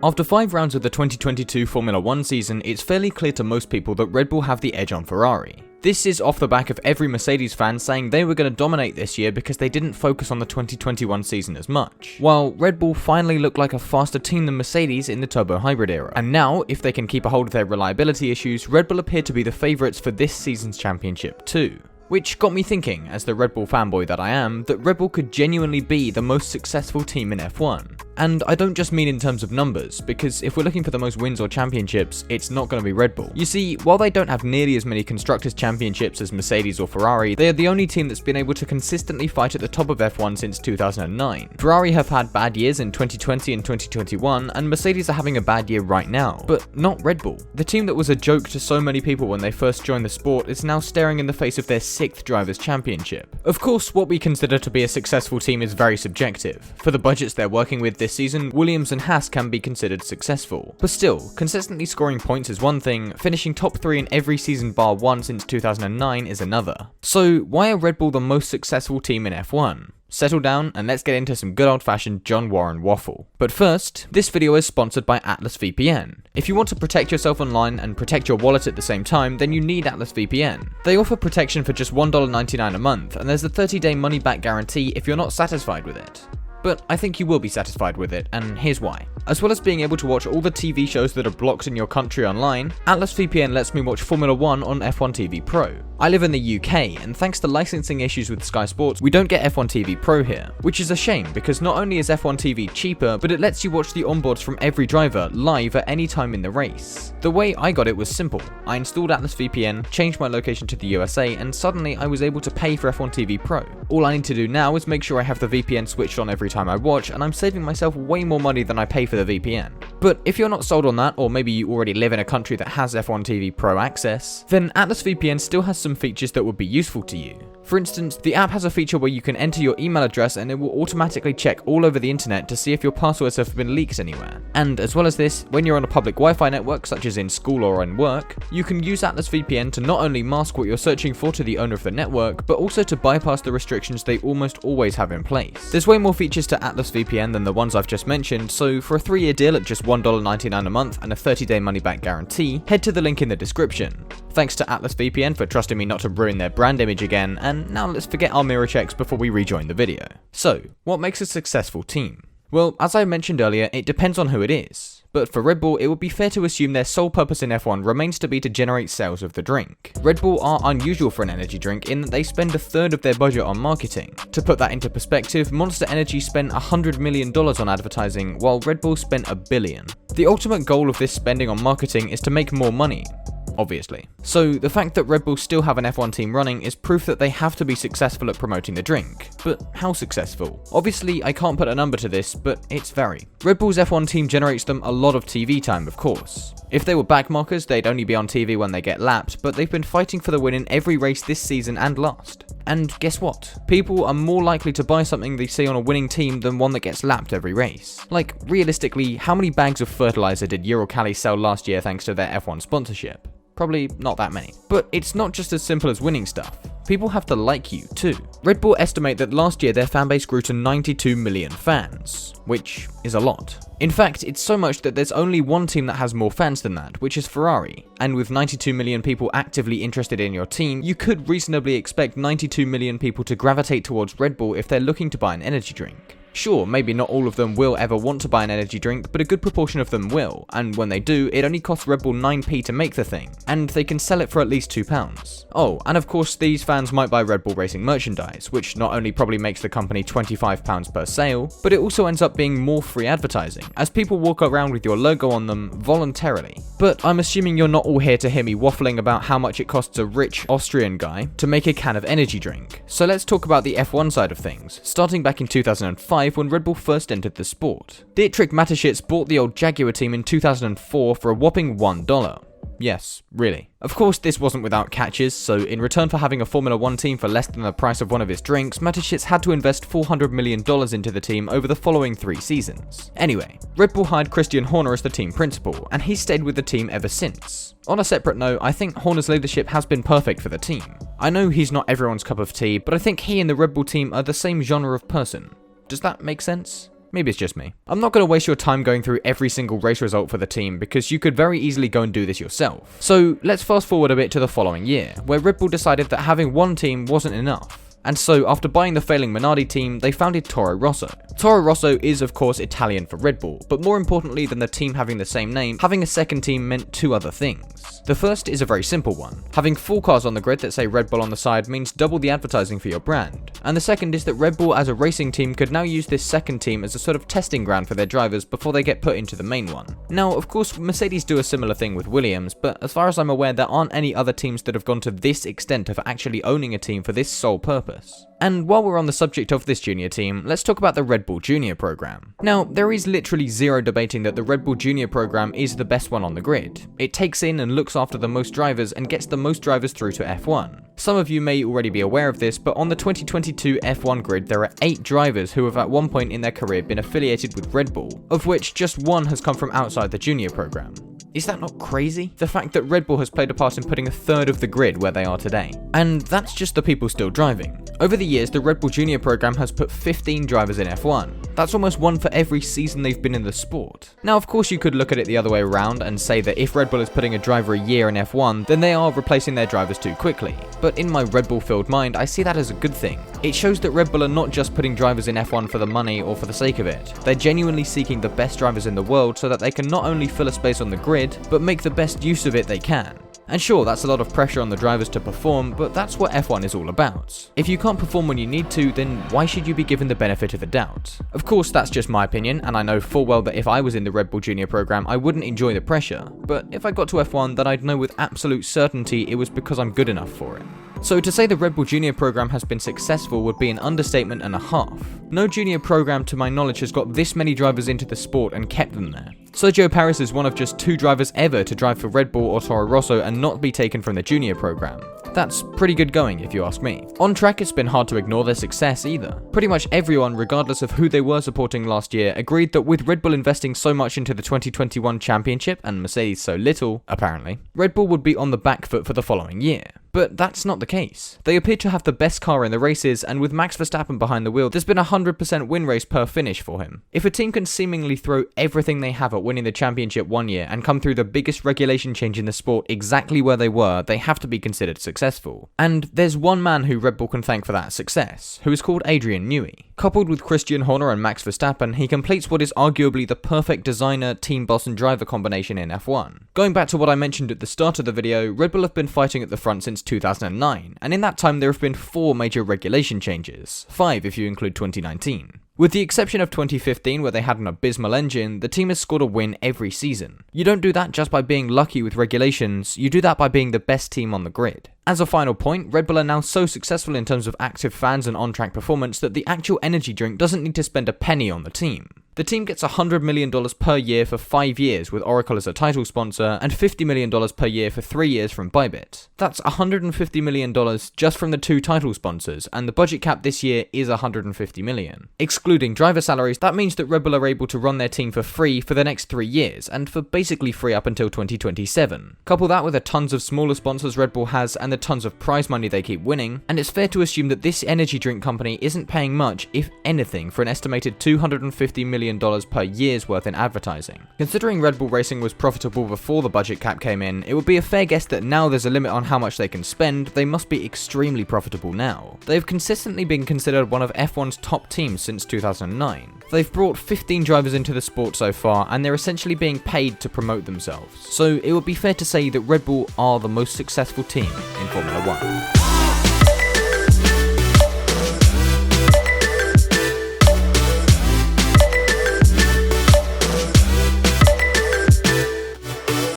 After 5 rounds of the 2022 Formula 1 season, it's fairly clear to most people that Red Bull have the edge on Ferrari. This is off the back of every Mercedes fan saying they were going to dominate this year because they didn't focus on the 2021 season as much, while Red Bull finally looked like a faster team than Mercedes in the turbo hybrid era. And now, if they can keep a hold of their reliability issues, Red Bull appear to be the favourites for this season's championship too. Which got me thinking, as the Red Bull fanboy that I am, that Red Bull could genuinely be the most successful team in F1. And I don't just mean in terms of numbers, because if we're looking for the most wins or championships, it's not going to be Red Bull. You see, while they don't have nearly as many Constructors' Championships as Mercedes or Ferrari, they are the only team that's been able to consistently fight at the top of F1 since 2009. Ferrari have had bad years in 2020 and 2021, and Mercedes are having a bad year right now, but not Red Bull. The team that was a joke to so many people when they first joined the sport is now staring in the face of their 6th Drivers' Championship. Of course, what we consider to be a successful team is very subjective. For the budgets they're working with this season, Williams and Haas can be considered successful. But still, consistently scoring points is one thing, finishing top 3 in every season bar one since 2009 is another. So why are Red Bull the most successful team in F1? Settle down and let's get into some good old-fashioned John Warren waffle. But first, this video is sponsored by Atlas VPN. If you want to protect yourself online and protect your wallet at the same time, then you need Atlas VPN. They offer protection for just $1.99 a month, and there's a 30-day money-back guarantee if you're not satisfied with it. But I think you will be satisfied with it, and here's why. As well as being able to watch all the TV shows that are blocked in your country online, Atlas VPN lets me watch Formula 1 on F1 TV Pro. I live in the UK, and thanks to licensing issues with Sky Sports, we don't get F1 TV Pro here, which is a shame because not only is F1 TV cheaper, but it lets you watch the onboards from every driver live at any time in the race. The way I got it was simple. I installed Atlas VPN, changed my location to the USA, and suddenly I was able to pay for F1 TV Pro. All I need to do now is make sure I have the VPN switched on every time I watch, and I'm saving myself way more money than I pay for the VPN. But if you're not sold on that, or maybe you already live in a country that has F1 TV Pro access, then Atlas VPN still has some features that would be useful to you. For instance, the app has a feature where you can enter your email address and it will automatically check all over the internet to see if your passwords have been leaked anywhere. And as well as this, when you're on a public Wi-Fi network such as in school or in work, you can use Atlas VPN to not only mask what you're searching for to the owner of the network, but also to bypass the restrictions they almost always have in place. There's way more features to Atlas VPN than the ones I've just mentioned, so for a 3-year deal at just $1.99 a month and a 30-day money-back guarantee, head to the link in the description. Thanks to Atlas VPN for trusting me not to ruin their brand image again, and now let's forget our mirror checks before we rejoin the video. So, what makes a successful team? Well, as I mentioned earlier, it depends on who it is. But for Red Bull, it would be fair to assume their sole purpose in F1 remains to be to generate sales of the drink. Red Bull are unusual for an energy drink in that they spend a third of their budget on marketing. To put that into perspective, Monster Energy spent $100 million on advertising, while Red Bull spent $1 billion. The ultimate goal of this spending on marketing is to make more money. Obviously. So the fact that Red Bull still have an F1 team running is proof that they have to be successful at promoting the drink. But how successful? Obviously, I can't put a number to this, but it's very. Red Bull's F1 team generates them a lot of TV time, of course. If they were backmarkers, they'd only be on TV when they get lapped, but they've been fighting for the win in every race this season and last. And guess what? People are more likely to buy something they see on a winning team than one that gets lapped every race. Like, realistically, how many bags of fertilizer did Uralkali sell last year thanks to their F1 sponsorship? Probably not that many. But it's not just as simple as winning stuff. People have to like you too. Red Bull estimate that last year their fanbase grew to 92 million fans, which is a lot. In fact, it's so much that there's only one team that has more fans than that, which is Ferrari. And with 92 million people actively interested in your team, you could reasonably expect 92 million people to gravitate towards Red Bull if they're looking to buy an energy drink. Sure, maybe not all of them will ever want to buy an energy drink, but a good proportion of them will, and when they do, it only costs Red Bull 9p to make the thing, and they can sell it for at least £2. Oh, and of course these fans might buy Red Bull Racing merchandise, which not only probably makes the company £25 per sale, but it also ends up being more free advertising, as people walk around with your logo on them voluntarily. But I'm assuming you're not all here to hear me waffling about how much it costs a rich Austrian guy to make a can of energy drink. So let's talk about the F1 side of things, starting back in 2005 when Red Bull first entered the sport. Dietrich Mateschitz bought the old Jaguar team in 2004 for a whopping $1. Yes, really. Of course, this wasn't without catches, so in return for having a Formula 1 team for less than the price of one of his drinks, Mateschitz had to invest $400 million into the team over the following 3 seasons. Anyway, Red Bull hired Christian Horner as the team principal, and he's stayed with the team ever since. On a separate note, I think Horner's leadership has been perfect for the team. I know he's not everyone's cup of tea, but I think he and the Red Bull team are the same genre of person. Does that make sense? Maybe it's just me. I'm not going to waste your time going through every single race result for the team because you could very easily go and do this yourself. So let's fast forward a bit to the following year, where Red Bull decided that having one team wasn't enough. And so, after buying the failing Minardi team, they founded Toro Rosso. Toro Rosso is of course Italian for Red Bull, but more importantly than the team having the same name, having a second team meant two other things. The first is a very simple one. Having 4 cars on the grid that say Red Bull on the side means double the advertising for your brand. And the second is that Red Bull as a racing team could now use this second team as a sort of testing ground for their drivers before they get put into the main one. Now, of course, Mercedes do a similar thing with Williams, but as far as I'm aware, there aren't any other teams that have gone to this extent of actually owning a team for this sole purpose. And while we're on the subject of this junior team, let's talk about the Red Bull Junior program. Now, there is literally zero debating that the Red Bull Junior program is the best one on the grid. It takes in and looks after the most drivers and gets the most drivers through to F1. Some of you may already be aware of this, but on the 2022 F1 grid, there are 8 drivers who have at one point in their career been affiliated with Red Bull, of which just 1 has come from outside the junior program. Is that not crazy? The fact that Red Bull has played a part in putting a third of the grid where they are today. And that's just the people still driving. Over the years, the Red Bull Junior program has put 15 drivers in F1. That's almost 1 for every season they've been in the sport. Now, of course, you could look at it the other way around and say that if Red Bull is putting a driver a year in F1, then they are replacing their drivers too quickly. But in my Red Bull-filled mind, I see that as a good thing. It shows that Red Bull are not just putting drivers in F1 for the money or for the sake of it. They're genuinely seeking the best drivers in the world so that they can not only fill a space on the grid, but make the best use of it they can. And sure, that's a lot of pressure on the drivers to perform, but that's what F1 is all about. If you can't perform when you need to, then why should you be given the benefit of the doubt? Of course, that's just my opinion, and I know full well that if I was in the Red Bull Junior program, I wouldn't enjoy the pressure. But if I got to F1, then I'd know with absolute certainty it was because I'm good enough for it. So to say the Red Bull Junior program has been successful would be an understatement and a half. No junior program to my knowledge has got this many drivers into the sport and kept them there. Sergio Perez is one of just 2 drivers ever to drive for Red Bull or Toro Rosso and not be taken from the junior program. That's pretty good going if you ask me. On track, it's been hard to ignore their success either. Pretty much everyone, regardless of who they were supporting last year, agreed that with Red Bull investing so much into the 2021 championship and Mercedes so little, apparently, Red Bull would be on the back foot for the following year. But that's not the case. They appear to have the best car in the races, and with Max Verstappen behind the wheel, there's been a 100% win race per finish for him. If a team can seemingly throw everything they have at winning the championship one year and come through the biggest regulation change in the sport exactly where they were, they have to be considered successful. And there's one man who Red Bull can thank for that success, who is called Adrian Newey. Coupled with Christian Horner and Max Verstappen, he completes what is arguably the perfect designer, team boss and driver combination in F1. Going back to what I mentioned at the start of the video, Red Bull have been fighting at the front since 2009, and in that time there have been 4 major regulation changes, 5 if you include 2019. With the exception of 2015 where they had an abysmal engine, the team has scored a win every season. You don't do that just by being lucky with regulations, you do that by being the best team on the grid. As a final point, Red Bull are now so successful in terms of active fans and on-track performance that the actual energy drink doesn't need to spend a penny on the team. The team gets $100 million per year for 5 years with Oracle as a title sponsor and $50 million per year for 3 years from Bybit. That's $150 million just from the 2 title sponsors, and the budget cap this year is $150 million. Excluding driver salaries, that means that Red Bull are able to run their team for free for the next 3 years, and for basically free up until 2027. Couple that with the tons of smaller sponsors Red Bull has and the tons of prize money they keep winning, and it's fair to assume that this energy drink company isn't paying much, if anything, for an estimated $250 million per year's worth in advertising. Considering Red Bull Racing was profitable before the budget cap came in, it would be a fair guess that now there's a limit on how much they can spend, they must be extremely profitable now. They've consistently been considered one of F1's top teams since 2009. They've brought 15 drivers into the sport so far, and they're essentially being paid to promote themselves. So it would be fair to say that Red Bull are the most successful team in Formula 1.